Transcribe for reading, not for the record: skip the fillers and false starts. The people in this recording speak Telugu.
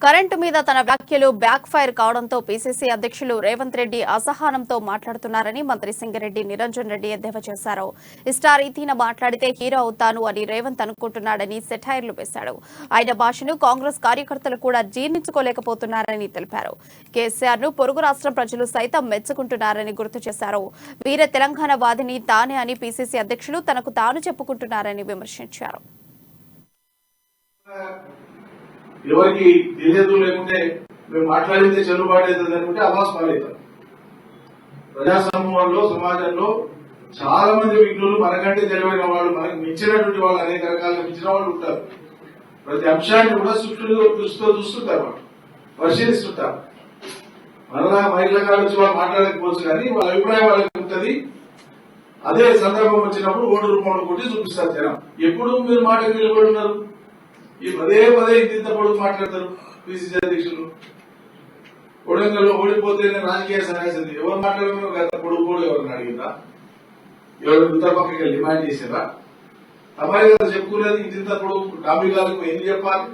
కరెంటు మీద తన వ్యాఖ్యలు బ్యాక్ ఫైర్ కావడంతో పీసీసీ అధ్యక్షులు రేవంత్ రెడ్డి అసహనంతో మాట్లాడుతున్నారని మంత్రి సింగరెడ్డి నిరంజన్ రెడ్డి ఎద్దేవా చేశారు. ఇష్టారీతిన మాట్లాడితే హీరో అవుతాను అని రేవంత్ అనుకుంటున్నాడని సెటైర్లు వేశాడు. ఆయన భాషను కాంగ్రెస్ కార్యకర్తలు కూడా జీర్ణించుకోలేకపోతున్నారని తెలిపారు. కేసీఆర్ ను పొరుగు రాష్ట్ర ప్రజలు సైతం మెచ్చుకుంటున్నారని గుర్తు చేశారు. వీర తెలంగాణ వాదిని తానే అని పీసీసీ అధ్యక్షులు తనకు తాను చెప్పుకుంటున్నారని విమర్శించారు. ఎవరికి తెలియదు లేకుంటే మేము మాట్లాడితే చెల్లుబాటు అవుతుంది అనుకుంటే అవాస్ పాలవుతారు. ప్రజా సమూహంలో సమాజంలో చాలా మంది విఘ్నులు మనకంటే తెలివైన వాళ్ళు, మనకు మించినటువంటి వాళ్ళు, అనేక రకాలుగా మించిన వాళ్ళు ఉంటారు. ప్రతి అంశాన్ని కూడా సూక్ష్మంగా చూస్తుంటారు, వాళ్ళు పరిశీలిస్తుంటారు. మరలా మహిళల కావచ్చు వాళ్ళు మాట్లాడకపోవచ్చు, కానీ వాళ్ళ అభిప్రాయం వాళ్ళకి ఉంటుంది. అదే సందర్భం వచ్చినప్పుడు ఓటు రూపంలో కొట్టి చూపిస్తారు జనం. ఎప్పుడు మీరు మాటకు నిలబడి ఉన్నారు? ఈ పదే పదే ఇంత పొడుగు మాట్లాడతారు పిసిసి అధ్యక్షులు. కొడంగల్లో ఓడిపోతే రాజకీయ సన్యాసింది ఎవరు మాట్లాడమో గత పొడుగు కూడా ఎవరిని అడిగిందా? ఎవరు ఉత్తర పక్కకి డిమాండ్ చేసారా? అబ్బాయి గారు చెప్పుకునేది ఇంత పొడుగు డాబీ గారికి ఎన్ని చెప్పాలి?